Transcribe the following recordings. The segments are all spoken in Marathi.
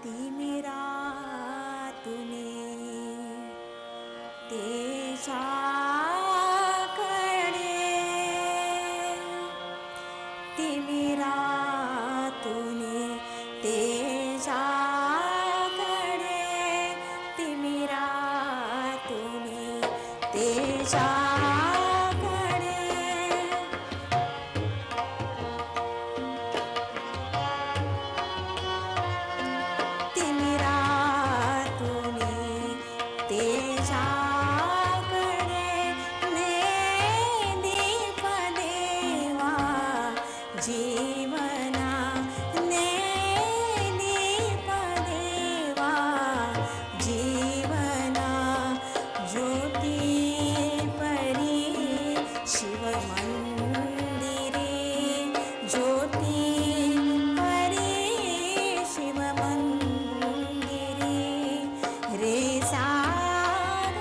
तिमिरातुने तेजाकडे तिमिरातुने तेजाकडे तिमिरातुने तेजाकडे तिमिरातुने तेजाकडे ने दीप देवा जीवना ने दीप देवा जीवना ज्योती परी शिवमंदिरे ज्योती परी शिवमंदिरे रे सार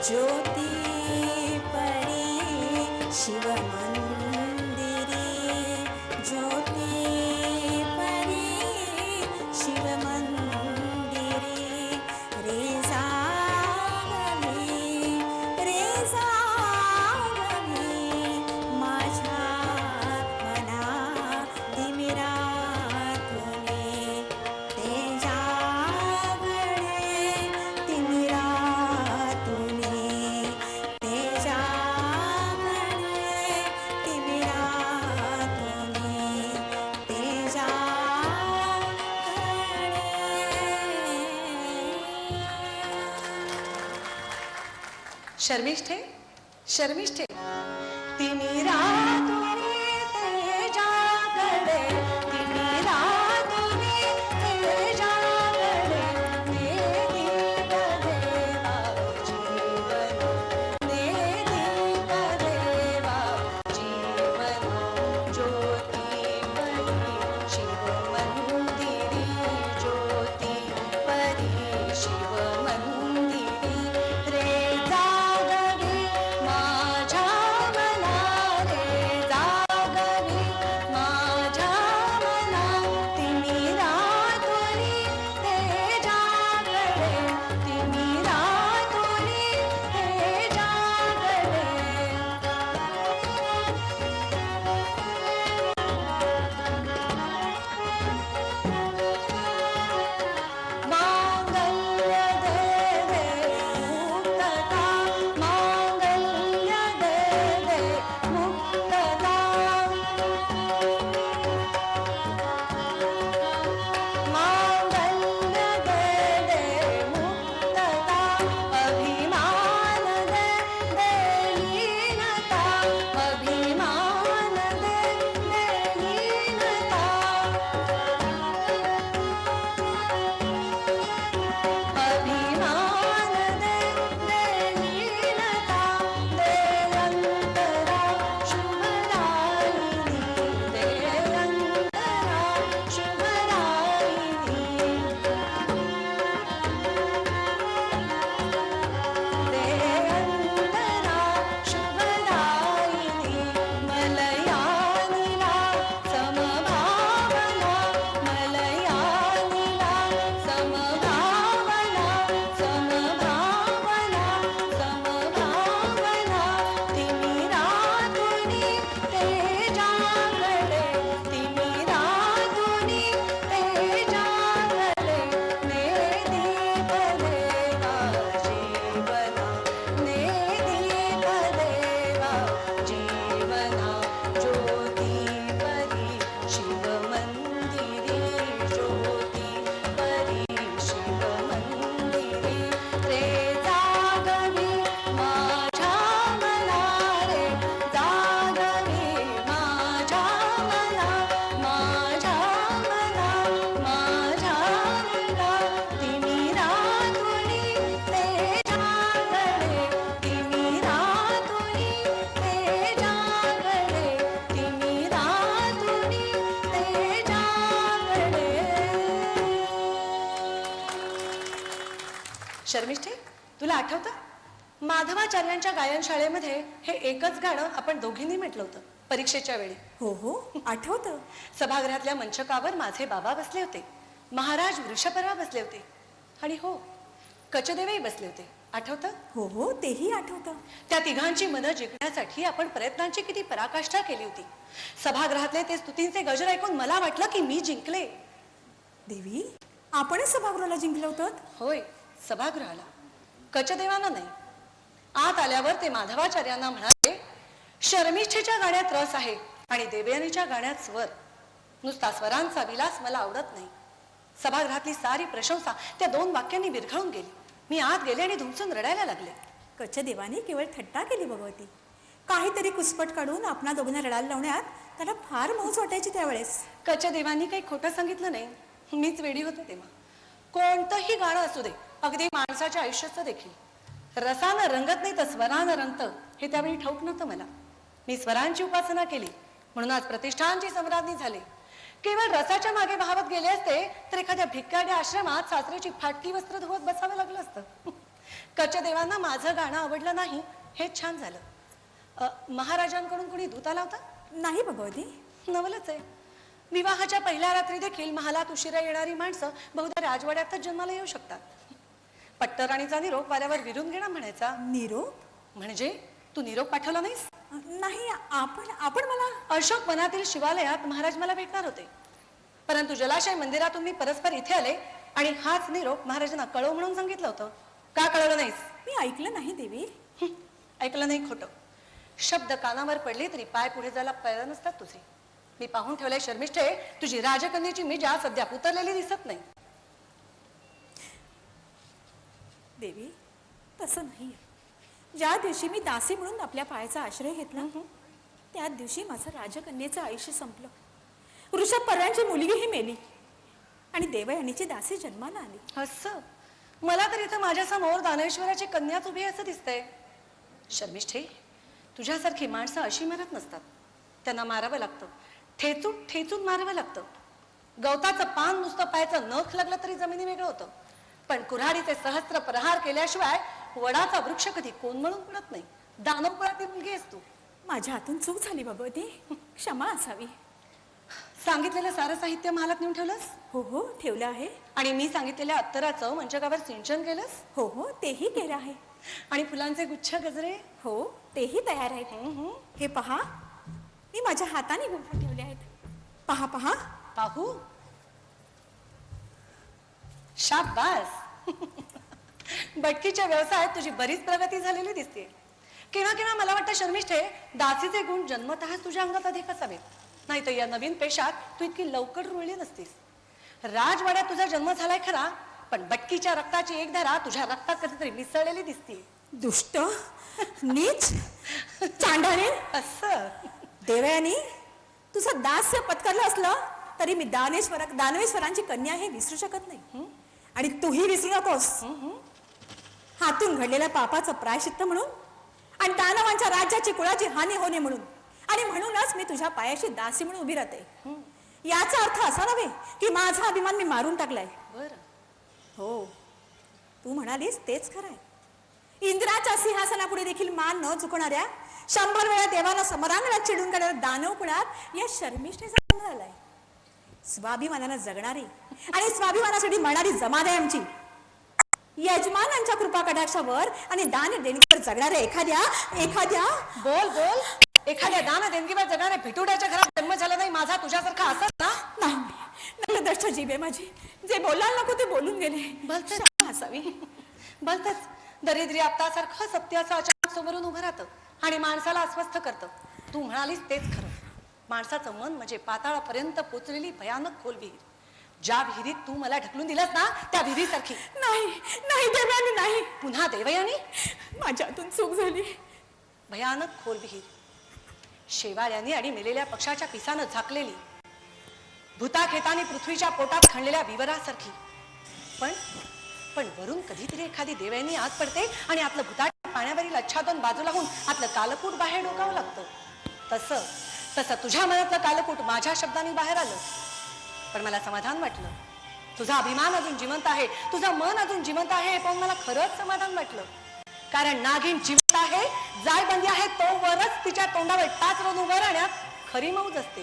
ज्योती परी शिव मंदिरी ज्योती परी शिव मंदिरी रे जागवी माझ्या मना तिमिरातुनी ते जागणे तिमिरातुनी ते जागणे तिमिरातुनी ते जागणे शर्मिष्ठे शर्मिष्ठे तिमिरातुनी ते जागणे तिमिरातुनी ते जागणे ने दीप देवा जीवन ने दीप देवा जीवन ज्योती परी शिव मंदिरी ज्योती परी शिव मंदिरी रे जागवी माझ्या मना रे जागवी माझ्या मना तिमिरातुनी ते जागणे तिमिरातुनी ते जागणे मांगल्य देवे मुक्तता मांगल्य देवे मुक्तता मांगल्य देवे मुक्तता अभिमान दे लीनता अभिमान दे लीनता अभिमान दे लीनता दे अंतरा शुभदायिनी दे अंतरा शुभदायिनी दे अंतरा शुभदायिनी मलयानिला समभावना मलयानिला समभावना समभावना समभावना तिमिरातुनी ते जागणे तिमिरातुनी ते जागणे ने दीप देवा जीवना ने दीप देवा जीवना ज्योती परी शिव मंदिरी ज्योती परी शिव मंदिरी रे जागवी माझ्या मना रे जागवी माझ्या मना माझ्या मना माझ्या मना तिमिरातुनी ते जागणे तिमिरातुनी ते जागणे तिमिरातुनी ते जागणे शर्मिष्ठे तुला आठवतं माधवाचार्यांच्या गायनशाळेमध्ये हे एकच गाणं आपण दोघींनी म्हटलं होतं परीक्षेच्या वेळी हो हो आठवतं सभागृहातल्या मंचकावर माझे बाबा बसले होते महाराज वृषपर्वा बसले होते आणि हो कचदेवही बसले होते आठवतं हो हो तेही आठवतं त्या तिघांची मनं जिंकण्यासाठी आपण प्रयत्नांची किती पराकाष्ठा केली होती सभागृहातले ते स्तुतींचे गजर ऐकून मला वाटलं की मी जिंकले देवी आपणच सभागृहाला जिंकलो होतो होय सभागृहाला कचदेवांना नाही आत आल्यावर ते माधवाचार्यांना म्हणाले शर्मिष्ठेच्या गाण्यात रस आहे आणि देवयानीच्या गाण्यात स्वर नुसता स्वरांचा विलास मला आवडत नाही सभागृहातली सारी प्रशंसा त्या दोन वाक्यांनी विरघळून गेली मी आत गेले आणि धुमसून रडायला लागले कचदेवाने केवळ थट्टा केली भगवती काहीतरी कुसपट काढून आपणा दोघांना रडायला लावण्यात त्याला फार मौज वाटायची त्यावेळेस कचदेवांनी काही खोटं सांगितलं नाही मीच वेडी होते तेव्हा कोणतंही गाणं असू दे अगदी माणसाच्या आयुष्याचं देखील रसानं रंगत नाही तर स्वरानं रंगत हे त्यावेळी ठाऊक नव्हतं मला मी स्वरांची उपासना केली म्हणून आज प्रतिष्ठानची सम्राज्ञी झाले केवळ रसाच्या मागे वाहवत गेले असते तर एखाद्या भिक्काड्या आश्रमात सासऱ्याची फाटकी वस्त्र धुवत बसावं लागलं असतं कचदेवांना माझं गाणं आवडलं नाही हे छान झालं. महाराजांकडून कोणी दूत आला होता? नाही भगवती. नवलच आहे. विवाहाच्या पहिल्या रात्री देखील महालात उशिरा येणारी माणसं बहुधा राजवाड्यातच जन्माला येऊ शकतात. पट्टराणीचा निरोप वाऱ्यावर विरून घेणं म्हणायचा. निरोप? म्हणजे तू निरोप पाठवला नाहीस? नाही, आपण मला अशोक वनातील शिवालयात महाराज मला भेटणार होते, परंतु जलाशय मंदिरातून मी परस्पर इथे आले आणि हाच निरोप महाराजांना कळव म्हणून सांगितलं होतं. का कळवलं नाहीस? मी ऐकलं नाही देवी. ऐकलं नाही खोटं. शब्द कानावर पडले तरी पाय पुढे जायला पाहिजे नसतात तुझे. मी पाहून ठेवलंय शर्मिष्ठे, तुझी राजकन्याची मिजा सध्या उतरलेली दिसत नाही. देवी, तसं नाही. ज्या दिवशी मी दासी म्हणून आपल्या पायाचा आश्रय घेतला त्या दिवशी माझं राजकन्येचं आयुष्य संपलं. वृषभपर्वांची मुलगीही मेली आणि देवयानीची दासी जन्माला आली. असं? मला तर इथं माझ्या समोर दानेश्वराची कन्याच उभी असं दिसतंय. शर्मिष्ठे, तुझ्यासारखी माणसं अशी मरत नसतात. त्यांना मारावं लागतं, ठेचून ठेचून मारावं लागतं. गवताचं पान नुसतं पायाचं नख लागलं तरी जमिनी वेगळं होतं, पण कुऱ्हाडीचे सहस्त्र प्रहार केल्याशिवाय वडाचा वृक्ष कधी कोंदमळून पडत नाही. दानवकुळातील मुलगी आहेस तू. माझ्या हातून चूक झाली भगवती, क्षमा असावी. सांगितलेलं सारं साहित्य महालात नेऊन ठेवलंस? हो हो, ठेवलं आहे. आणि मी सांगितलेल्या अत्तराचं मंचकावर सिंचन केलंस? हो हो, तेही केलं आहे. आणि फुलांचे गुच्छ गजरे? हो, तेही तयार आहेत. हे पहा, मी माझ्या हाताने गुंफून ठेवले आहेत. पहा पहा. पाहू? शाबास. बटकीच्या व्यवसायात तुझी बरीच प्रगती झालेली दिसते. केव्हा केव्हा मला वाटतं शर्मिष्ठे, दासीचे गुण जन्मतः तुझ्या अंगात अधिक असावेत, नाही तर या नवीन पेशात तू इतकी लवकर रुळली नसतीस. राजवाड्यात तुझा जन्म झालाय खरा, पण बटकीच्या रक्ताची एक धारा तुझ्या रक्तात कधीतरी मिसळलेली दिसते. दुष्ट, नीच, चांडाळे. असं? देवयानी, तुझं दास्य पत्करलं असलं तरी मी दानवेश्वरांची कन्या हे विसरू शकत नाही. आणि तूही विसरू नकोस. हातून घडलेल्या पापाचं प्रायश्चित्त म्हणून आणि दानवांच्या राज्याची कुळाची हानी होणे म्हणून, आणि म्हणूनच मी तुझ्या पायाशी दासी म्हणून उभी राहते. याचा अर्थ असा नव्हे की माझा अभिमान मी मारून टाकलाय. बरं. हो, तू म्हणालीस तेच खरंय. इंद्राच्या सिंहासनापुढे देखील मान न चुकणाऱ्या, 100 वेळा देवाला समरांगणात चिडून काढणाऱ्या दानव कुळात या शर्मिष्ठेचा जन्म झालाय. स्वाभिमानानं जगणारी आणि स्वाभिमानासाठी मरणारी जमात आहे आमची. यजमानांच्या कृपा कटाक्षावर आणि दान देणगीवर जगणाऱ्या एखाद्या बोल बोल. एखाद्या दान देणगीवर जगणाऱ्या भिटुड्याच्या घरात जन्म झाला नाही माझा तुझ्यासारखा असत ना? नाही, नकदष्ट जीव आहे माझी. जे बोलायला नको ते बोलून गेले. भलतच असावी. भलतच. दरिद्री आपतासारखं सत्याचं अचानक समोरून उभं राहतं आणि माणसाला अस्वस्थ करतं. तू म्हणालीस तेच खरं. माणसाचं मन म्हणजे पाताळापर्यंत पोचलेली भयानक खोल विहीर. ज्या विहिरीत तू मला ढकलून दिलास ना, त्या विहिरीसारखी. नाही नाही देवयानी, नाही. पुन्हा देवयानी? माझ्या हातून चूक झाली. भयानक खोल विहीर, शेवाळ्यांनी आणि मेलेल्या पक्षाच्या पिसानं झाकलेली, भूताखेताने पृथ्वीच्या पोटात खणलेल्या विवरासारखी. पण वरून कधीतरी एखादी देवयानी आत पडते आणि आतलं भूताट पाण्यावरील आच्छादन बाजूला होऊन आतलं कालकूट बाहेर डोकावं लागतं. तसं तुझ्या मनातलं कालकूट माझ्या शब्दांनी बाहेर आलं. पण मला समाधान वाटलं. तुझा अभिमान अजून जिवंत आहे, तुझं मन अजून जिवंत आहे हे पाहून मला खरंच समाधान वाटलं. कारण नागिन जिवंत आहे, जायबंदी आहे, तोवरच तिच्या तोंडावर टाच रोवून उभं राहण्यात खरी मौज असते.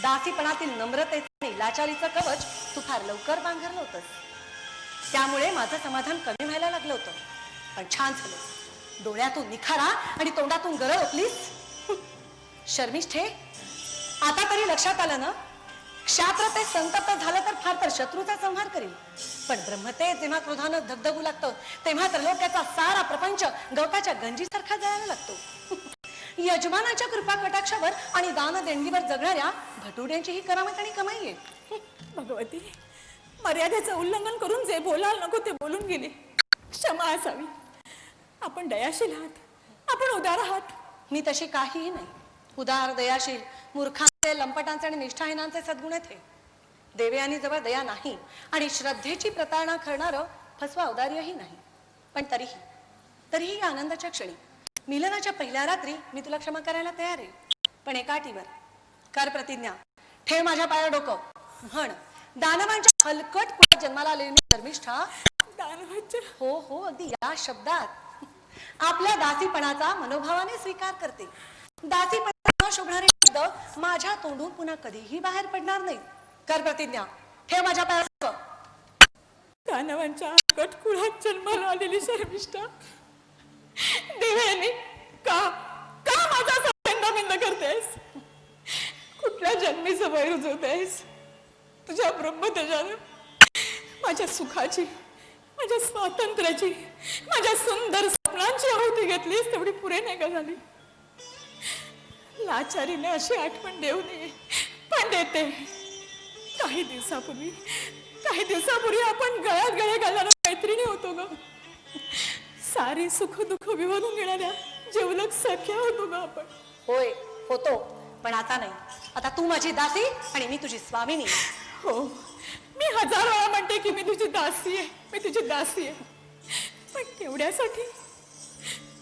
दासीपणातील नम्रतेचं आणि लाचारीचं कवच तू फार लवकर बांधलं होतंस. त्यामुळे माझं समाधान कमी व्हायला लागलं होतं. पण छान झालं. डोळ्यातून निखारा आणि तोंडातून गरळ ओतलीस. शर्मिष्ठे, आता तरी लक्षात आलं ना, क्षात्र ते संतप्त झालं तर फार तर शत्रूचा संहार करील, पण ब्रह्मते जेव्हा क्रोधानं धगधगू लागतं तेव्हा तर लोकांचा सारा प्रपंच गवताच्या गंजीसारखा जायला लागतो. यजमानाच्या कृपा कटाक्षावर आणि दान देणगीवर जगणाऱ्या भटुड्यांची ही करामत आणि कमाई आहे. भगवती, मर्यादेचं उल्लंघन करून जे बोलायला नको ते बोलून गेले. क्षमा असावी. आपण दयाशील आहात, आपण उदार आहात. मी तशी काहीही नाही. उदार, दयाशील, मूर्खांचे, लंपटांचे आणि निष्ठाहीनांचे सद्गुण आहेत हे. देवयानी जवळ दया नाही आणि श्रद्धेची प्रतारणा करणारं फसवा औदार्यही नाही. पण तरीही या आनंदाच्या क्षणी, मिलनाच्या पहिल्या रात्री मी तुला क्षमा करायला तयार आहे. पण एका अटीवर. कर प्रतिज्ञा, ठेव माझ्या पायावर डोकं. म्हण, दानवांच्या हलकट कुळात जन्माला आलेली मी शर्मिष्ठा दानवाच्या हो हो, अगदी या शब्दात आपल्या दासीपणाचा मनोभावाने स्वीकार करते. दासीपणा शोभणारे शब्द माझ्या तोंडून पुन्हा कधीही बाहेर पडणार नाही. कर प्रतिज्ञा, ठेव माझ्या पायावर. दानवांच्या कटकुळात जन्माला आलेली शर्मिष्ठा देवाने का का माझा संबंध करतेस? कुठल्या जन्मीचं वय रुजवतेस? तुझ्या ब्रह्मतेजानं माझ्या सुखाची, माझ्या स्वातंत्र्याची, माझ्या सुंदर स्वप्नांची आहुती घेतलीस तेवढी पुरे नाही का झाली? लाचारीने अशी आठवण देऊ नये, पण देते. काही दिवसापूर्वी आपण गळ्यात गळे घालणाऱ्या मैत्रिणी होतो ग. सारी सुख दुःख विभागून घेणाऱ्या जेवलक सख्या होतो ग आपण. होय होतो, पण आता नाही. आता तू माझी दासी आणि मी तुझी स्वामिनी. हो, मी 1000 वेळा म्हणते की मी तुझी दासी आहे, मी तुझी दासी आहे. पण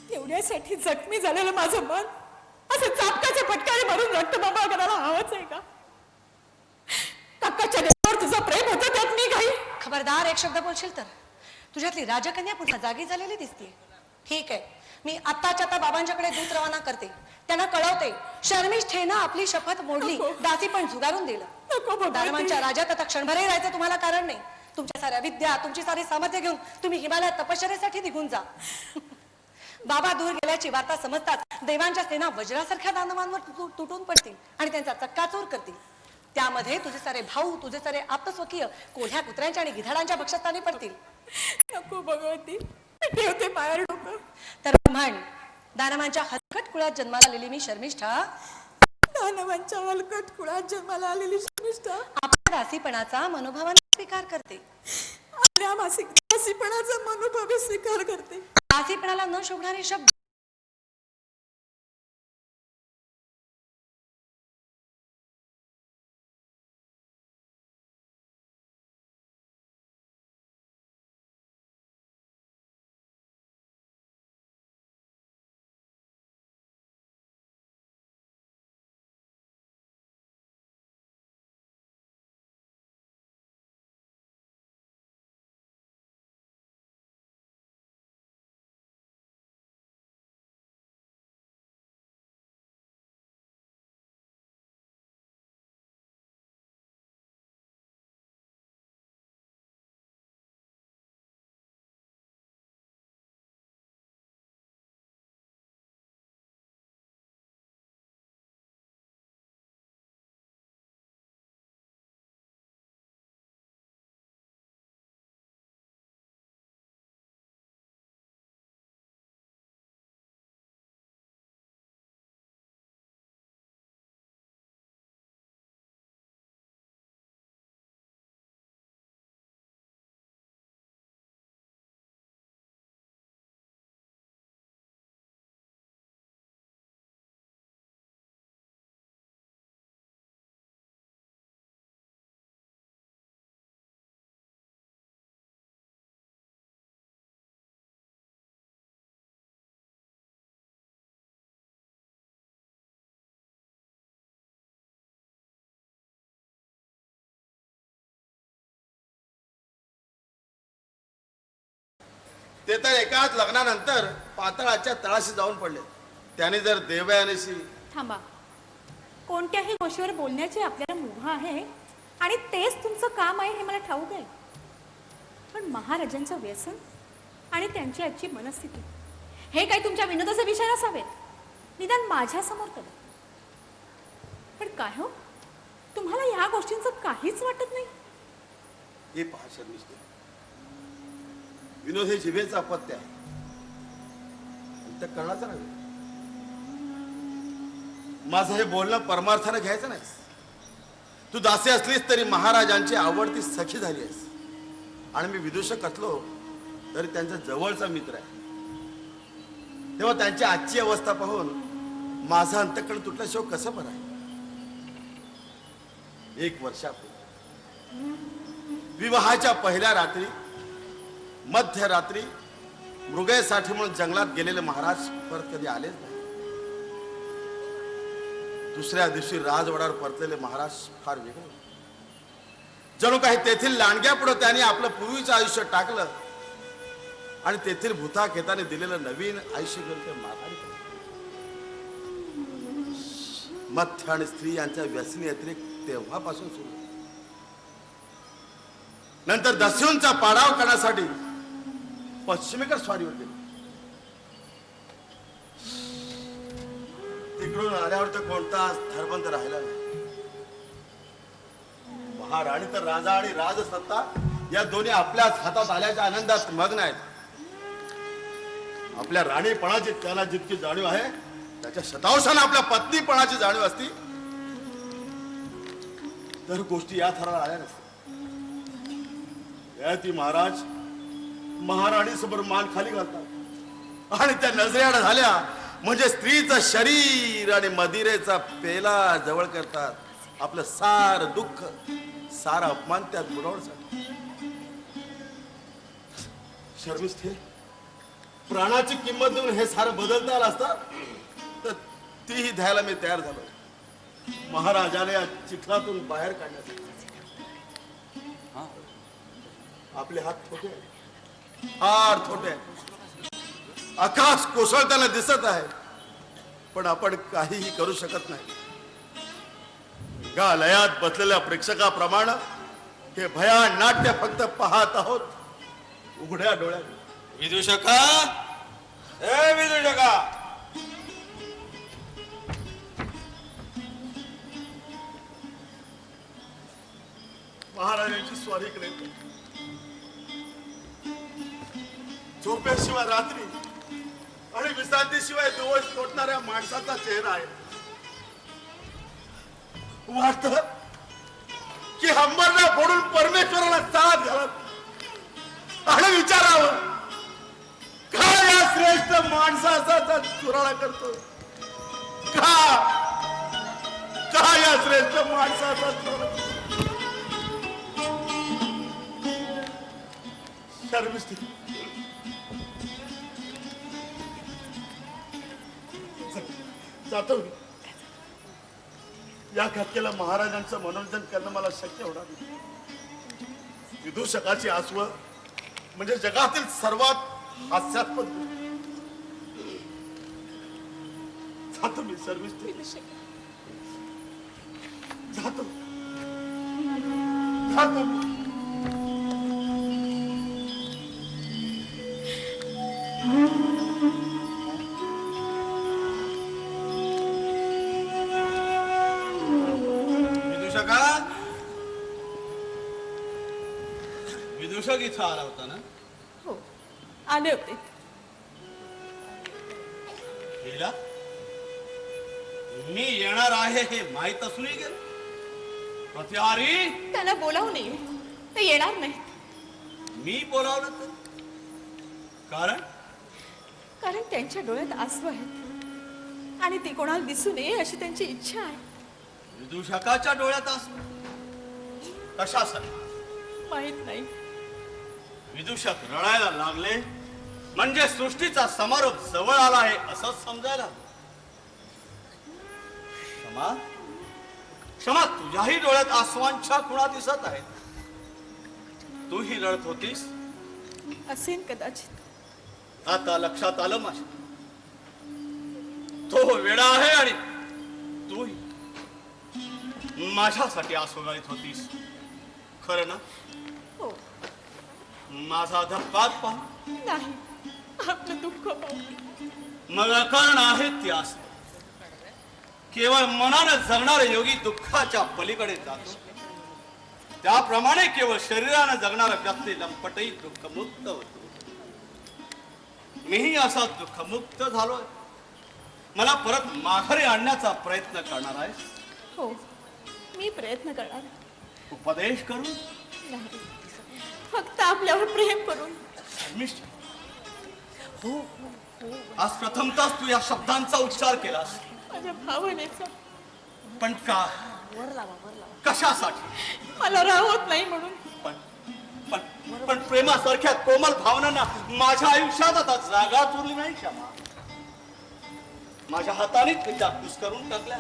तेवढ्यासाठी जखमी झालेलं माझं मन असं चापकाचे फटकारे भरून रक्तबंबाळ करायला हवंच आहे का? काकाच्या देवावर तुझं प्रेम होतं त्यात मी काही. खबरदार, एक शब्द बोलशील तर तुझ्यातली राजकन्या पुन्हा जागी झालेली दिसते. ठीक आहे, मी आत्ताच्या आता बाबांच्याकडे दूत रवाना करते. त्यांना कळवते शर्मिष्ठेनं आपली शपथ मोडली, दासी पण झुगारून दिलं. दानवांच्या राज्यात आता क्षणभरही राहायचं तुम्हाला कारण नाही. तुमच्या साऱ्या विद्या, तुमची सारी सामर्थ्य घेऊन तुम्ही हिमालयात तपश्चर्येसाठी निघून जा. बाबा दूर गेल्याची वार्ता समजतात देवांच्या सेना वज्रासारख्या दानवांवर तुटून पडतील आणि त्यांचा चक्काचूर करतील. त्यामध्ये तुझे सारे भाऊ, तुझे सारे आप्तस्वकीय कोल्ह्या कुत्र्यांच्या आणि गिधाडांच्या भक्षस्थानी पडतील. नको भगवती, ठेवते पायावर डोकं. तर म्हण, दानवांच्या हलकट कुळात जन्माला आलेली मी शर्मिष्ठा, दानवांच्या हलकट कुळात जन्माला आलेली शर्मिष्ठा आपल्या दासीपणाचा मनोभावाने स्वीकार करते. आपल्या दासीपणाचा मनोभावे स्वीकार करते. दासीपणाला न शोभणारे शब्द ते तर एकाच लग्नानंतर पाताळाच्या तळाशी जाऊन पडले. त्याने जर देवयानीशी थांबा. कोणत्याही गोष्टीवर बोलण्याची आपल्याला मुभा आहे आणि तेच तुमचं काम आहे हे मला ठाऊक आहे. पण महाराजांचं व्यसन आणि त्यांची आजची मनस्थिती हे काही तुमच्या विनोदाचा विषय नसावेत. निदान माझ्या समोर तर. पण काय हो, तुम्हाला ह्या गोष्टींचं काहीच वाटत नाही? हे पहा शर्मिष्ठे, विनोद हे जिभेचं अपत्य आहे, त्या कर्णाचं नव्हे. माझं हे बोलणं परमार्थानं घ्यायचं नाहीस. तू दासी असलीस तरी महाराजांची आवडती सखी झाली आहेस आणि मी विदूषक असलो तरी त्यांचा जवळचा मित्र आहे. तेव्हा त्यांची आजची अवस्था पाहून माझं अंतःकरण तुटल्याशिवाय कसं बरं आहे. 1 वर्षापूर्वी विवाहाच्या पहिल्या रात्री मध्यरात्री मृगयासाठी म्हणून जंगलात गेलेले महाराज परत कधी आलेच नाही. दुसऱ्या दिवशी राजवाड्यावर परतलेले महाराज फार वेगळे, जणू काही तेथील लांडग्या पुढे त्यांनी आपलं पूर्वीचं आयुष्य टाकलं आणि तेथील भूताखेताने दिलेलं नवीन आयुष्य घेऊन ते माघारी पडले. मथ्य आणि स्त्री यांच्या व्यसनी अतिरेक तेव्हापासून सुरू झाला. नंतर दस्यूंचा पाडाव करण्यासाठी पश्चिमेकडे स्वारीवर गेले. तिकडून आल्यावर तर कोणता धर्मंत राहिला नाही. महाराणी तर राजा आणि राजसत्ता या दोन्ही आपल्याच हातात आल्याच्या आनंदात मग्न आहेत. आपल्या राणीपणाची त्याला जितकी जाणीव आहे त्याच्या शतांशाने आपल्या पत्नीपणाची जाणीव असती तर गोष्टी या थराला आल्या नसत्या. ती महाराज महाराणी समोर मान खाली घालतात आणि त्या नजरेआड झाल्या म्हणजे स्त्रीचं शरीर आणि मदिरेचा पेला जवळ करतात. आपलं सार दुःख सारा अपमान त्यात बुडवण्यासाठी. शर्मिष्ठे, प्राणाची किंमत देऊन हे सारं बदलता आलं असतं तर तीही द्यायला मी तयार झालो. महाराजाने या चिखलातून बाहेर काढण्यासाठी आपले हात छोटे आहेत, फार छोटे आहेत. आकाश कोसळताना दिसत आहे पण आपण काहीही करू शकत नाही. लयात बसलेल्या प्रेक्षकाप्रमाणे हे भयान नाट्य फक्त पाहत आहोत उघड्या डोळ्याने. विदूषका, ए विदूषका, महाराजांची स्वारीकडे झोपेशिवाय रात्री आणि विश्रांतीशिवाय दिवस लोटणाऱ्या माणसाचा चेहरा आहे. वाटत की हंबरला फोडून परमेश्वराला साथ घालत आणि विचारावं का या श्रेष्ठ माणसाचा चुराळा करतो. का या श्रेष्ठ माणसाचा चुराळा. शर्मिष्ठी, जातो मी. या घटकेला महाराजांचं मनोरंजन करणं मला शक्य होणार नाही. विदूषकाची आसव म्हणजे जगातील सर्वात हास्यास्पद जातो मी. शर्मिष्ठी, जातो जातो मी. विदूषक इथं आला होता ना? हो, आले होते. हिला मी येणार आहे हे माहित असूनही गेलो. प्रतिहारी, त्याला बोलावू नये, ते येणार नाही. मी बोलावलं तर कारण त्यांच्या डोळ्यात आसू आहेत आणि ती कोणाला दिसू नये अशी त्यांची इच्छा आहे. विदूषकाच्या डोळ्यात असू कशासाठी माहित नाही. विदूषक रडायला लागले म्हणजे सृष्टीचा समारोप जवळ आला आहे असं समजायला. क्षमा क्षमा, तुझ्याही डोळ्यात आसवांच्या खुणा दिसत आहेत. तूही रडत होतीस. असेल कदाचित. आता लक्षात आलं माझ्या. तो वेडा आहे आणि तूही माझ्यासाठी आसू गाळीत होतीस. खरं ना? हो. माझा धप्पात पाहू. नाही, आपलं दुःख पाहू. मग अकारण आहे ती आस. केवळ मनानं जगणारे योगी दुःखाच्या पलीकडे जातो. त्याप्रमाणे केवळ शरीरानं जगणारा व्यक्ती लंपटही दुःखमुक्त होतो. मीही असा दुःखमुक्त झालोय. मला परत माघारी आणण्याचा प्रयत्न करणार आहे. हो, मी प्रयत्न करणार. उपदेश करून नाही, फक्त आपल्यावर प्रेम करून. शर्मिष्ठ, हो, आज प्रथमतःच तू या शब्दांचा उच्चार केलास. माझ्या भावनेचा. पण का? कशासाठी? मला राहत नाही म्हणून. पण पण पण प्रेमासारख्या कोमल भावनांना माझ्या आयुष्यात आता जागा उरली नाही. क्षमा, माझ्या हाताने तिच्या खुश करून टाकल्या.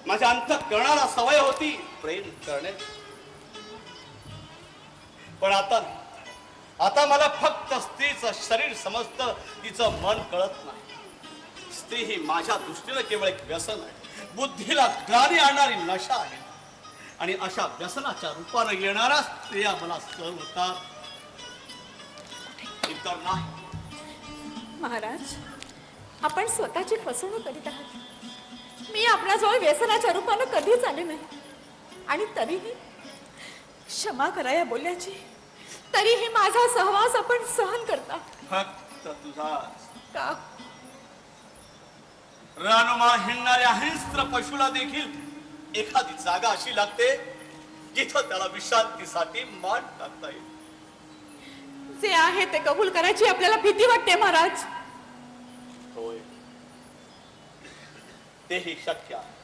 माझ्या अंतःकरणाला सवय होती प्रेम करण्याची. पण आता आता मला फक्त स्त्रीचं शरीर समजतं, तिचं मन कळत नाही. स्त्री ही माझ्या दृष्टीनं केवळ एक व्यसन आहे, बुद्धीला ग्लानी आणणारी नशा आहे. आणि अशा व्यसनाच्या रूपानं येणाऱ्या स्त्रिया मला सहन होतात, इतर नाही. महाराज, आपण स्वतःची फसवणूक करीत आहात. मी आपल्याजवळ व्यसनाच्या रूपानं कधीच आले नाही, आणि तरीही क्षमा करा या बोलण्याची. तरीही माझा सहवास आपण सहन करता. फक्त तुझा का? रानुमा हिंडणाऱ्या हिंस्त्र पशुला देखील एखादी जागा अशी लागते जिथं त्याला विश्रांतीसाठी मान टाकता येईल. जे आहे ते कबूल करायची आपल्याला भीती वाटते महाराज. होय, तेही शक्य आहे.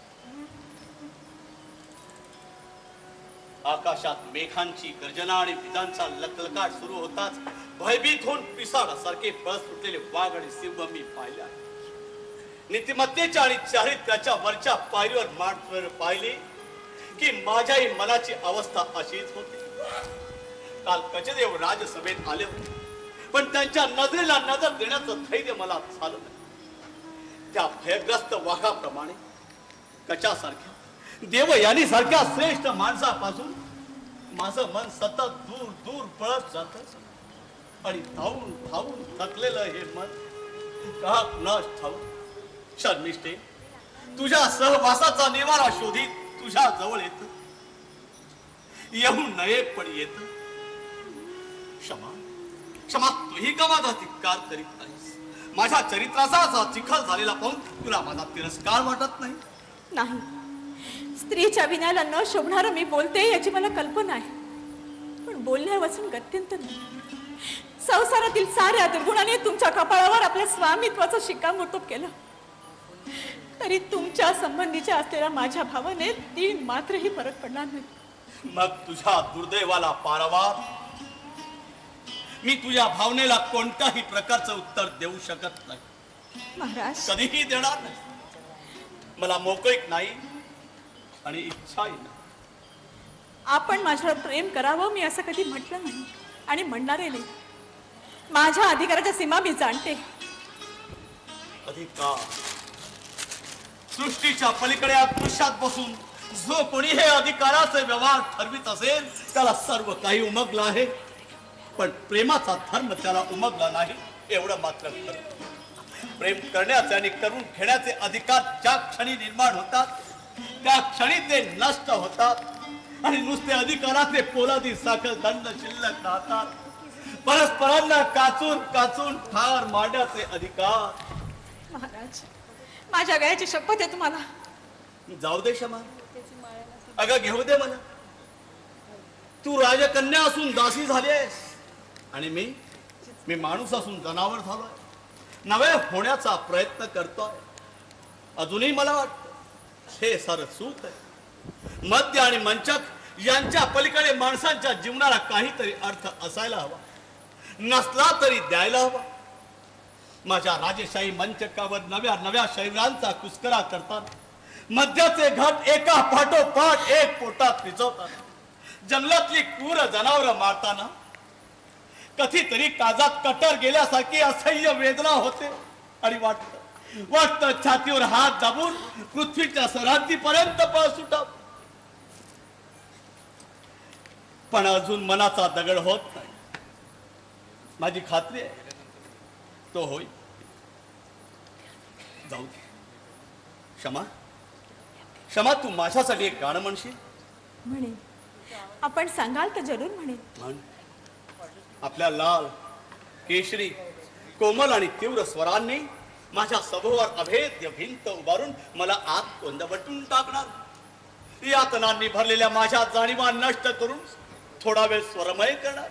आकाशात मेघांची गर्जना आणि विजांचा लकलकाट सुरू होताच भयभीत होऊन पिसाळासारखे पळ सुटलेले वाघ आणि सिंह मी पाहिले आहे. नीतिमत्तेच्या आणि चारित्र्याच्या वरच्या पायरीवर मांडवर पाहिली की माझ्याही मनाची अवस्था अशीच होती. काल कचदेव राजसभेत आले होते, पण त्यांच्या नजरेला नजर देण्याचं धैर्य मला झालं नाही. त्या भयग्रस्त वाघाप्रमाणे कचासारख्या देवयानी सारख्या श्रेष्ठ माणसापासून माझं मन सतत दूर दूर पळत जात. आणि धावून धावून थकलेलं हे मन का नष्ट ठाऊक. शर्मिष्ठे, तुझ्या सहवासाचा निवारा शोधित तुझ्या जवळ येत, येऊ नये पण येत. क्षमा क्षमा, तूही का माझा धिक्कार करीत नाहीस? माझ्या चरित्राचा चिखल झालेला पाहून तुला माझा तिरस्कार वाटत नाही? नाही, स्त्रीच्या विण्याला न शोभणारं मी बोलते याची मला कल्पना आहे, पण बोलण्या वाचून गत्यंतर नाही. संसारातील साऱ्या दुर्गुणाने तुमच्या कपाळावर आपल्या स्वामित्वाचं शिक्कामोर्तब केलं, तरी तुमच्या संबंधीच्या असलेल्या माझ्या भावनेत तीन मात्रही फरक पडणार नाही. मग तुझ्या दुर्दैवाला पारावार, मी तुझ्या भावनेला कोणत्याही प्रकारचं उत्तर देऊ शकत नाही, महाराज. कधीही देणार नाही. मला मोकळीक नाही आणि इच्छाही नाही. आपण माझ्यावर प्रेम करावं मी असं कधी म्हटलं नाही आणि म्हणणारे नाही. माझ्या अधिकाराच्या सीमा मी जाणते. अधिकार सृष्टीच्या पलीकडे आयुष्यात बसून जो कोणी हे अधिकाराचे व्यवहार ठरवित असेल त्याला सर्व काही उमगलं आहे, पण प्रेमाचा धर्म त्याला उमगला नाही एवढं मात्र खरं. प्रेम करण्याचे आणि करून घेण्याचे अधिकार ज्या क्षणी निर्माण होतात त्या क्षणी ते नष्ट होतात आणि नुसते अधिकाराचे पोलादी साखर दंड शिल्लक राहतात. परस्परांना काचून काचून ठार मांडण्याचे अधिकार. महाराज, माझ्या गळ्याची शपथ आहे तुम्हाला. जाऊ दे क्षमा, अगं घेऊ दे मला. तू राजकन्या असून दासी झाली आहेस आणि मी माणूस असून जनावर झालोय, नवे होण्याचा प्रयत्न करतोय. अजूनही मला वाटतं हे सारं सूत आहे. मद्य आणि मंचक यांच्या पलीकडे माणसांच्या जीवनाला काहीतरी अर्थ असायला हवा, नसला तरी द्यायला हवा. माझ्या राजेशाही मंचकावर नव्या नव्या शरीरांचा कुस्करा करतात, मद्याचे घाट एका पाठोपाठ एक पोटात विझवतात, जंगलातली क्रूर जनावर मारताना कधीतरी काजात कटर गेल्यासारखी असह्य वेदना होते आणि वाटतं छातीवर हात दाबून पृथ्वीच्या सरहद्दीपर्यंत पळ सुटाव. पण अजून मनाचा दगड होत नाही. माझी खात्री आहे तो होईल. जाऊ दे क्षमा. क्षमा, तू माझ्यासाठी एक गाणं म्हणशील? म्हणे आपण सांगाल तर जरूर म्हणेन. म्हण. आपल्या लाल केशरी कोमल आणि तीव्र स्वरांनी माझ्या सभोवर अभेद्य भिंत उभारून मला आत कोंदवटून टाकणार. यातनांनी भरलेल्या माझ्या जाणीवा नष्ट करून थोडा वेळ स्वरमय करणार.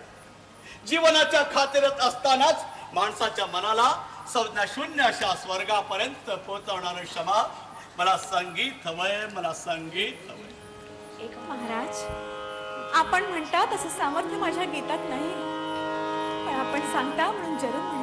जीवनाच्या खातेरत असतानाच माणसाच्या मनाला संज्ञा शून्य अशा स्वर्गापर्यंत पोहोचवणार. क्षमा, मला संगीत हवंय, मला संगीत हवंय. एक महाराज, आपण म्हणता तसं सामर्थ्य माझ्या गीतात नाही, पण आपण सांगता म्हणून जरूर म्हणेन.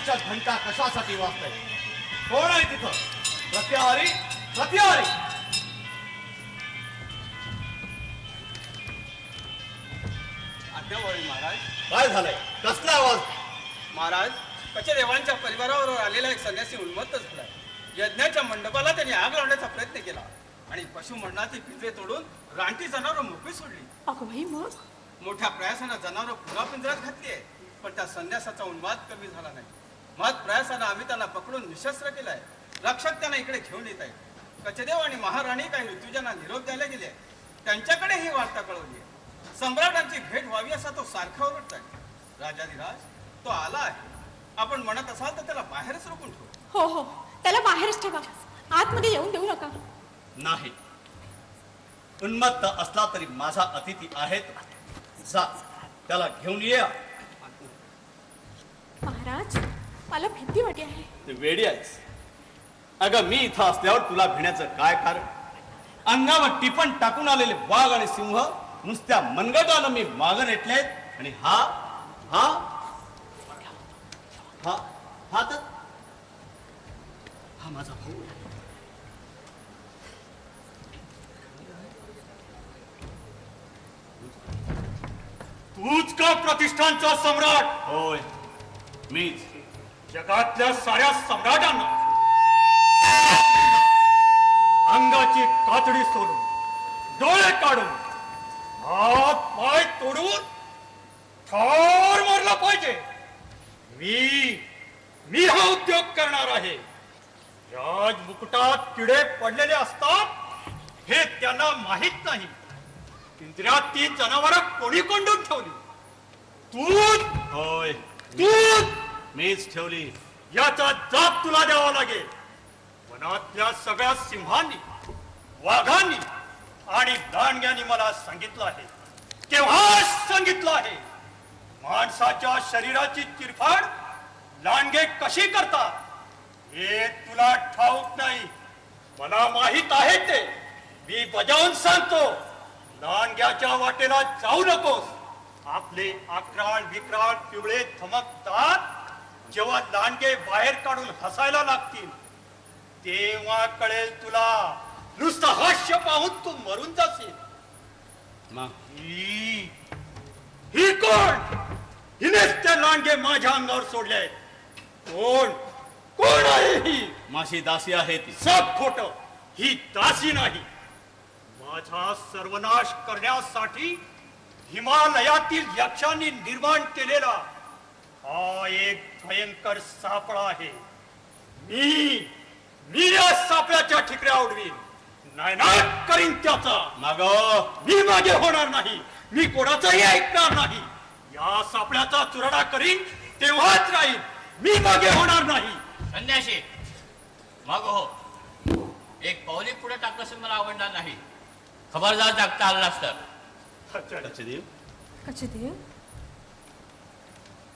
महाराजांच्या घंटा कशासाठी वाजताय? कोण आहे तिथं? प्रत्याहारी, प्रत्याहारी. आज्ञावळी महाराज. काय झालंय? कसला आवाज? महाराज, कचदेवांच्या परिवारावर आलेला एक संन्यासी उन्मत्त झालाय. यज्ञाच्या मंडपाला त्यांनी आग लावण्याचा प्रयत्न केला आणि पशुमंडळाची पिंजरे तोडून रानटी जनावरं मोकळी सोडली. अगोबाई मग मोठ्या प्रयासानं जनावरं पुन्हा पिंजऱ्यात घातली आहे, पण त्या संन्यासाचा उन्माद कमी झाला नाही. मत प्रयासानं आम्ही त्यांना पकडून निशस्त्र केलाय. रक्षक त्यांना इकडे घेऊन येत आहेत. कचदेव आणि महाराणी काही ऋतुजांना निरोप द्यायला गेले. त्यांच्याकडे ही वार्ता कळवली आहे. सम्राटांची भेट व्हावी असा तो सारखा ओरडताय. राजाधिराज, तो आला आहे. आपण म्हणत असाल तर त्याला बाहेरच रोखून ठेवू. हो हो, त्याला बाहेरच ठेवा, आतमध्ये येऊन देऊ नका. नाही. उन्मत्त असला तरी माझा अतिथी आहे. जा, त्याला घेऊन ये. महाराज, मला भीती वाटते आहे. ते वेडी आहेस. अगं, मी इथं असल्यावर तुला भिण्याचं काय कारण? अंगावर टिपण टाकून आलेले वाघ आणि सिंह नुसत्या मनगटानं मी मागं नेटलेत. आणि हा हा हा हा तर हा माझा भाऊ आहे. तूच का प्रतिष्ठानचा सम्राट? होय, मीच. जगातल्या साऱ्या सम्राटांना अंगाची कातडी सोडून, डोळे काढून, हात पाय तोडून ठार मारला पाहिजे. मी हा उद्योग करणार आहे. राज मुकुटात किडे पडलेले असतात हे त्यांना माहित नाही. पिंजऱ्यात ती जनावरं कोणी कोंडून ठेवली? तूच. होय, तूच. मीच ठेवली. याचा जाप तुला द्यावा लागेल. वनातल्या सगळ्या सिंहांनी, वाघांनी आणि दांडग्यांनी मला सांगितलं आहे, केव्हा सांगितलं आहे, माणसाच्या शरीराची चिरफाड लांडगे कशी करतात हे तुला ठाऊक नाही. मला माहित आहे ते. मी बजावून सांगतो, लांडग्याच्या वाटेला जाऊ नकोस. आपले अक्राळ विक्राळ पिवळे धमकतात जेव्हा लांडगे बाहेर काढून हसायला लागतील तेव्हा कळेल तुला. नुसतं हास्य पाहून तू मरून जाशील. मग ही कोण? हिनेच त्या लांडगे माझ्या अंगावर सोडले आहेत. कोण कोण आहे ही? माझी दासी आहे ती. सब खोट. ही दासी नाही. माझा सर्वनाश करण्यासाठी हिमालयातील यक्षांनी निर्माण केलेला हा एक भयंकर सापळा आहे. मी या सापळ्याच्या ठिकऱ्या उडवीन. नायनाट करीन त्याचा. माग मी मागे होणार नाही. मी कोणाचंही ऐकणार नाही. या सापळ्याचा चुराडा करीन तेव्हाच राहील. मी मागे होणार नाही. संन्यासी, मग हो, एक पावली पुढे टाकलं मला आवडणार नाही. खबरदार जागता आलास तर. आचार्य, कचदेव, कचदेव,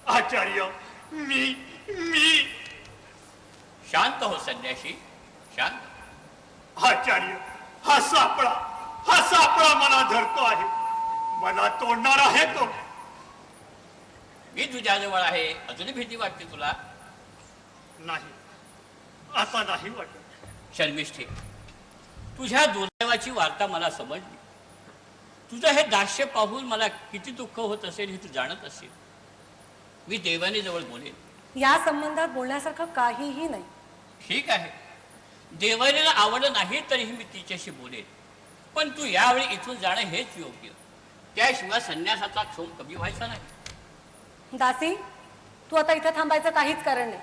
आचार्य, मी शांत हो संन्यासी, शांत. आचार्य, हा सापळा मला धरतो आहे. मला तोडणार आहे तो. मी तुझ्याजवळ आहे, अजूनही भीती वाटते तुला? नाही, आता नाही वाटत. शर्मिष्ठे, तुझ्या दुर्दैवाची वार्ता मला समजली. तुझं हे दास्य पाहून मला किती दुःख होत असेल हे तू जाणत असेल. मी देवानी जवळ बोलेन. या संबंधात बोलण्यासारखं काहीही नाही. ठीक आहे, देवानीला आवडलं नाही तरीही मी तिच्याशी बोलेन. पण तू यावेळी इथून जाणं हेच योग्य. त्याशिवाय संन्यासाचा क्षोभ कमी व्हायचा नाही. दासी, तू आता इथे थांबायचं काहीच कारण नाही.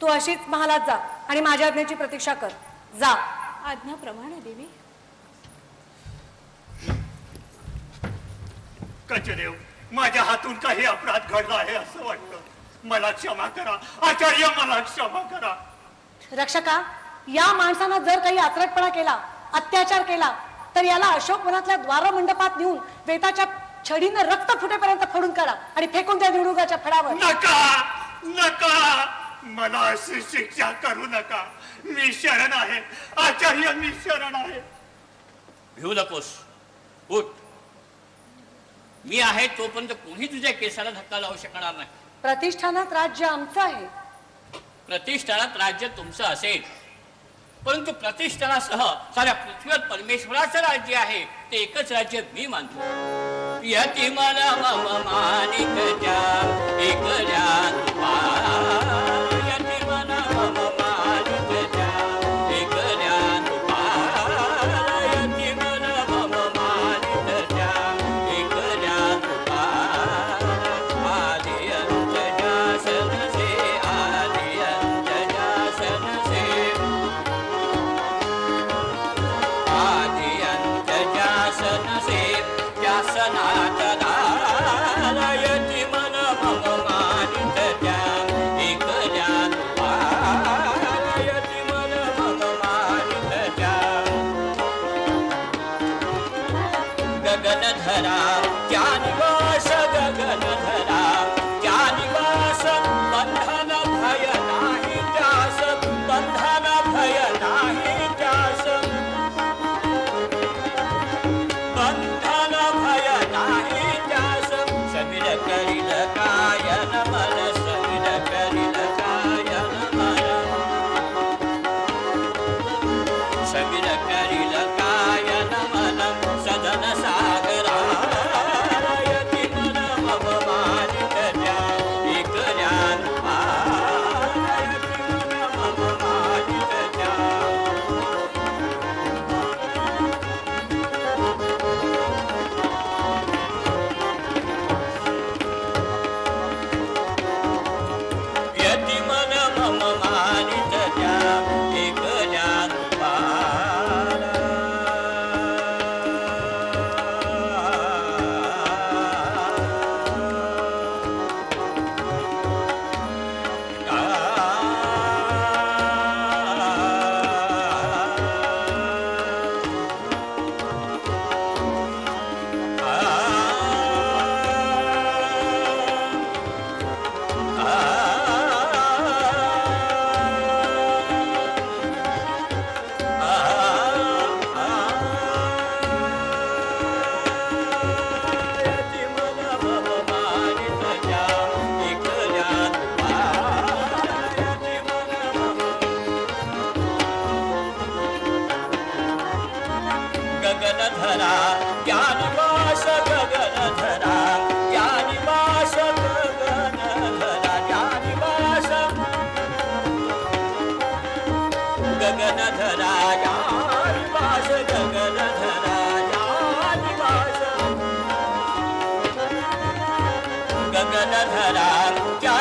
तू अशीच महालात जा आणि माझ्या आज्ञेची प्रतीक्षा कर. जा. आज्ञाप्रमाणे देवी. कचदेव, माझ्या हातून काही अपराध घडला आहे असं वाटतं. मला क्षमा करा आचार्य, मला क्षमा करा. रक्षका, या माणसानं जर काही आचरटपणा केला, अत्याचार केला तर याला अशोकवनातल्या द्वारमंडपात नेऊन वेताच्या छडीनं रक्त फुटेपर्यंत फोडून काढा आणि फेकून त्या निवडुंगाच्या फडावर. नका, मला अशी शिक्षा करू नका. मी शरण आहे आचार्य, मी शरण आहे. भिवू नकोस, उठ. मी आहे तोपर्यंत कोणी तुझ्या केसाला धक्का लावू शकणार नाही. प्रतिष्ठानात राज्य आमचं आहे. प्रतिष्ठानात राज्य तुमचं असेल, परंतु प्रतिष्ठानासह साऱ्या पृथ्वीवर परमेश्वराचं राज्य आहे, ते एकच राज्य मी मानतो. यती मला मम मानिक ज्या एकल्या रूपा, यती मला मम मानिक ज्या एकल्या रूपा, यती मला मम मानिक ज्या एकल्या रूपा. आदि अंत जासन से, आदि अंत जासन से, आदि अंत जासन से, जासनात यती मन मम मानित त्या एकल्या रूपा, यती मन मम मानित त्या. गगनधरा त्या निवास, गगनधरा त्या निवास, बंधन भय नाही त्यास, बंधन भय नाही त्यास, बंधन भय नाही त्यास. समीर करील कायन मन, समीर करील कायन मन, समीर करील कायन मन, सदन सागरा यती मन मम मानित त्या एकल्या रूपा, यती मन मम मानित त्या. यती मन मम मानित त्या एकल्या रूपा. यती मन मम मानित त्या एकल्या रूपा, यती मन मम. गगनधरा त्या निवास, गगनधरा त्या निवास, गगनधरा त्या निवास, गगनधरा या निवास, गगनधरा या निवास, गगनधरा त्या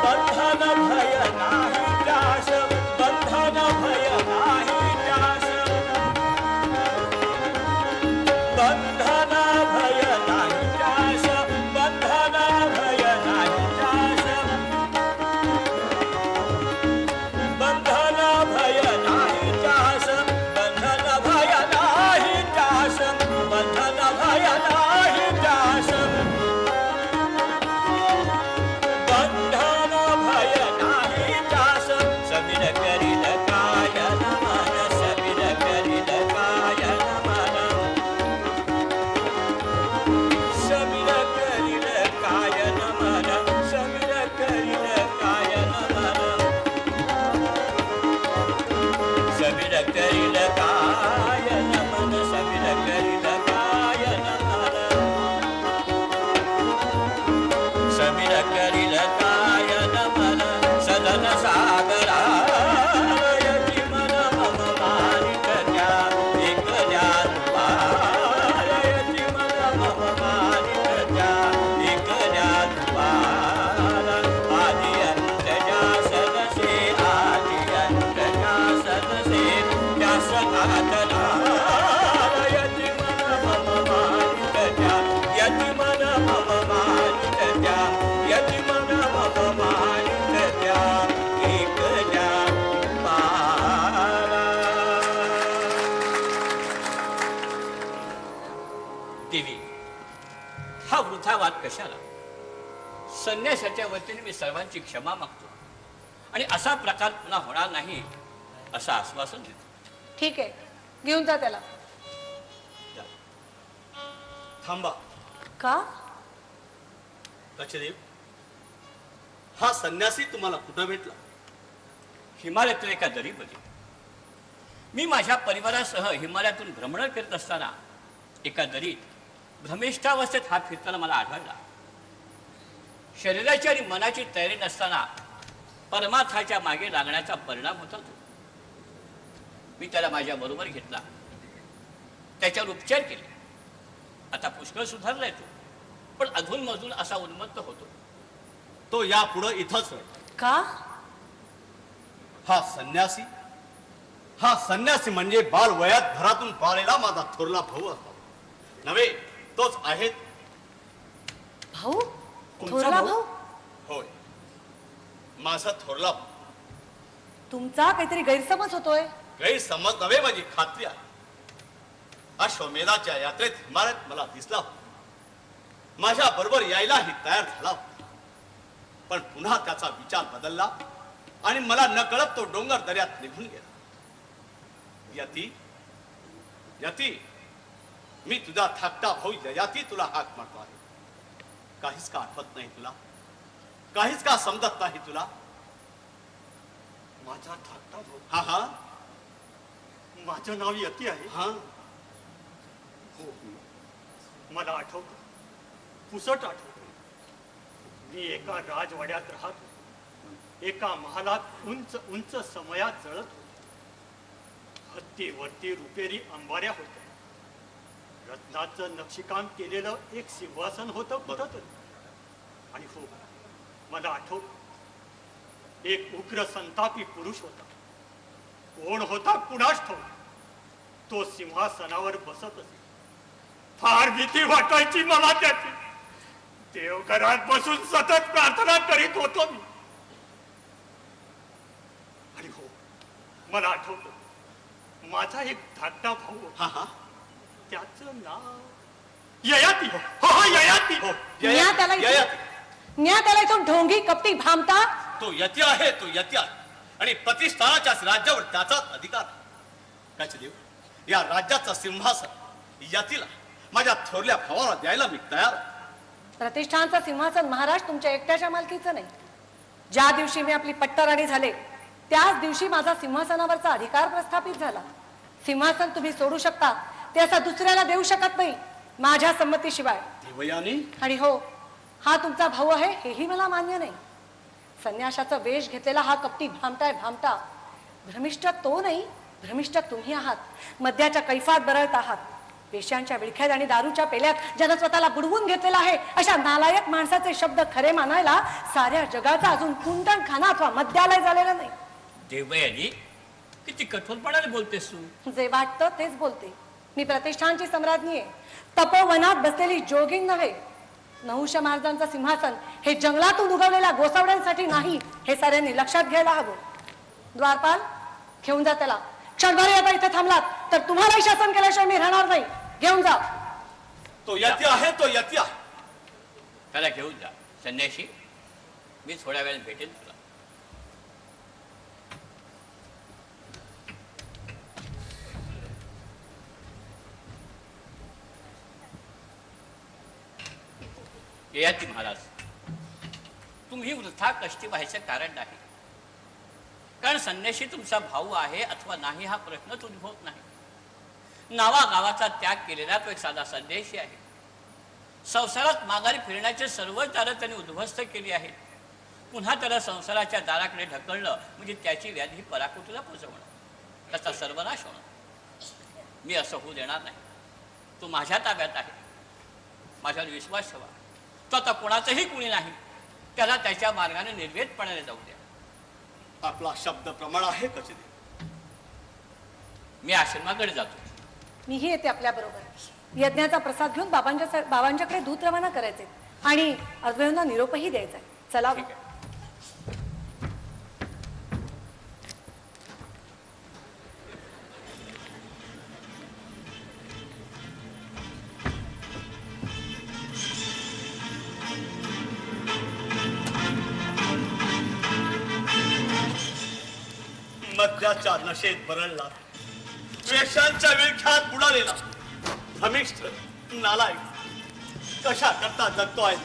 बंधन कशाला? संन्यासाच्या वतीने मी सर्वांची क्षमा मागतो आणि असा प्रकार पुन्हा होणार नाही असं आश्वासन देतो. ठीक आहे, घेऊन जा त्याला. थांबा. का? कचदेव, हा संन्यासी तुम्हाला कुठं भेटला? हिमालयातील एका दरीमध्ये मी माझ्या परिवारासह हिमालयातून भ्रमण करत असताना एका दरीत भ्रमिष्ठावस्थेत हा फिरताना मला आढळला. शरीराची आणि मनाची तयारी नसताना परमार्थाच्या मागे लागण्याचा परिणाम होता तो. मी त्याला माझ्या बरोबर घेतला, त्याच्यावर उपचार केले. आता पुष्कळ सुधारलाय तो, पण अधूनमधून असा उन्मत्त होतो. तो यापुढं इथंच राहील. का? हा संन्यासी म्हणजे बाल वयात घरातून पाळलेला माझा थोरला भाऊ असावा. नव्हे, तोच आहे. भाऊ? तुमचा थोरला भाऊ? भाऊ? होय, माझा थोरला भाऊ. तुमचा काहीतरी गैरसमज होतोय. गैरसमज नव्हे, माझी खात्री आहे. अश्वमेधाच्या यात्रेत हिमालयात मला दिसला होता. माझ्या बरोबर यायलाही तयार झाला होता. पण पुन्हा त्याचा विचार बदलला आणि मला नकळत तो डोंगर दर्यात निघून गेला. यती, यती, मी तुझा धाकटा भाऊ ययाती तुला हाक मारतो आहे. काहीच का आठवत नाही तुला? काहीच का समजत नाही तुला? माझा धाकटा भाऊ, हा हा माझं नाव यती आहे. हा हो, मला आठवतं, पुसट आठवतं. मी एका राजवाड्यात राहत होतो. एका महालात उंच उंच समयात जळत होतो. हत्तीवरती रुपेरी अंबाऱ्या होत्या. रत्नाचं नक्षीकाम केलेलं एक सिंहासन होतं कुठं तरी. आणि हो, मला आठवतं, एक उग्र संतापी पुरुष होता. कोण होता कुणास ठाऊक. तो सिंहासनावर बसत असे. फार भीती वाटायची मला त्याची. देवघरात बसून सतत प्रार्थना करीत होतो मी. आणि हो, मला आठवतं, माझा एक धाकटा भाऊ होता. हा हा त्याचं नाव ययाती. हो हो, ययाती. हो, न्या त्याला ययाती. न्या त्याला इथून ढोंगी कपटी भामटा. तो यती आहे, तो यती आहे. आणि प्रतिष्ठानाच्या राज्यावर त्याचाच अधिकार आहे. कचदेव, या राज्याचं सिंहासन यतीला, माझ्या थोरल्या भावाला द्यायला मी तयार आहे. प्रतिष्ठानचं सिंहासन महाराज तुमच्या एकट्याच्या मालकीचं नाही. ज्या दिवशी मी आपली पट्टराणी झाले त्याच दिवशी माझा सिंहासनावरचा अधिकार प्रस्थापित झाला. सिंहासन तुम्ही सोडू शकता, ते असं दुसऱ्याला देऊ शकत नाही माझ्या संमतीशिवाय. देवयानी, आणि हो, हा तुमचा भाऊ आहे हेही मला मान्य नाही. संन्याशाचा वेश घेतलेला हा कपटी भामटा आहे, भामटा. भ्रमिष्ठ तो नाही, भ्रमिष्ठ तुम्ही आहात. मद्याच्या कैफात बरळत आहात. पेशांच्या विळख्यात आणि दारूच्या पेल्यात ज्यानं स्वतःला बुडवून घेतलेला आहे, अशा नालायक माणसाचे शब्द खरे मानायला साऱ्या जगाचा अजून कुंदणखाना अथवा मद्यालय झालेलं नाही. देवयानी, किती कठोरपणाने बोलतेस तू. जे वाटतं तेच बोलते. मी प्रतिष्ठानची सम्राज्ञी आहे. तपोवनात बसलेली जोगिन नव्हे. नहुष महाराजांचं सिंहासन हे जंगलातून उगवलेल्या गोसावड्यांसाठी नाही, हे साऱ्यांनी लक्षात घ्यायला हवं. द्वारपाल, घेऊन जा त्याला. क्षणभर आता इथे थांबलात तर तुम्हालाही शासन केल्याशिवाय मी राहणार नाही. घेऊन जा. तो यती आहे, तो यती आहे. त्याला घेऊन जा. संन्याशी, मी थोड्या वेळात भेटेन तुला. ययाती महाराज, तुम्ही वृथा कष्टी व्हायचं कारण नाही. कारण संन्याशी तुमचा भाऊ आहे अथवा नाही हा प्रश्नच उद्भवत नाही. नावागावाचा त्याग केलेला तो एक साधा संन्यासी आहे. संसारात माघारी फिरण्याचे सर्वच दारं त्यांनी उद्ध्वस्त केली आहेत. पुन्हा त्याला संसाराच्या दाराकडे ढकलणं म्हणजे त्याची व्याधी पराकोटीला पोचवणं, त्याचा सर्वनाश होणं. मी असं होऊ देणार नाही. तो माझ्या ताब्यात आहे. माझ्यावर विश्वास ठेवा. तो आता कोणाचंही कुणी नाही. त्याला त्याच्या मार्गाने निर्वेदपणाने जाऊ द्या. आपला शब्द प्रमाण आहे कचदेव. मी आश्रमाकडे जातो. मीही येते आपल्या बरोबर. यज्ञाचा प्रसाद घेऊन बाबांच्याकडे दूत रवाना करायचे आणि अर्धवेळांना निरोपही द्यायचा. चला. ठीक आहे. मद्याच्या नशेत बरळला, वेशांच्या विळख्यात बुडालेला धमिष्ठ नालायक कशा करता जगतोय.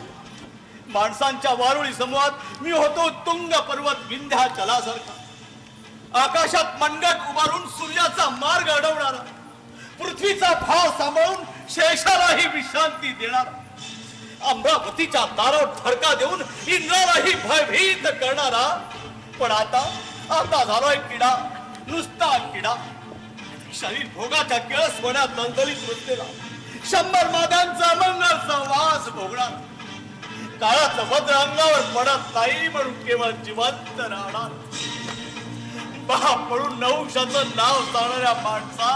माणसांच्या वारुळी समूहात मी होतो तुंग पर्वत विंध्याचलासारखा, आकाशात मनगट उभारून सूर्याचा मार्ग अडवणारा, पृथ्वीचा भाव सांभाळून शेषालाही विश्रांती देणारा, अमरावतीच्या दारावर धडका देऊन इंद्रालाही भयभीत करणारा. पण आता झालोय किडा, नुसता किडा. शरीर भोगाच्या केळस होण्यात दलदलीत रुतलेला, 100 माद्यांचा मंगळचा वास भोगणार, काळाचं वज्र अंगावर पडत नाही म्हणून केवळ जिवंत राहणार. बहा पडून नवशाचं नाव सांगणाऱ्या माणसा,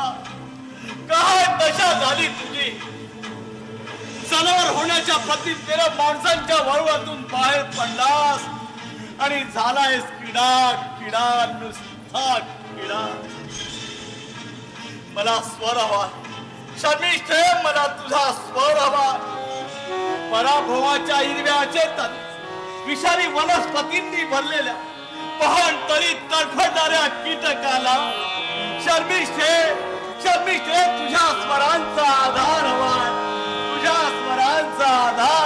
काय दशा झाली तुझी. जनावर होण्याच्या प्रतिज्ञेनं माणसांच्या वळवातून बाहेर पडलास आणि झालायस किडा, किडा, नुसता किडा. मला स्वर हवा शर्मिष्ठे, मला तुझा स्वर हवा. पराभवाच्या हिरव्या चेतन विषारी वनस्पतींनी भरलेल्या पहाण तळीत तडफडणाऱ्या कीटकाला शर्मिष्ठे, शर्मिष्ठे तुझ्या स्वरांचा आधार हवा, तुझ्या स्वरांचा आधार.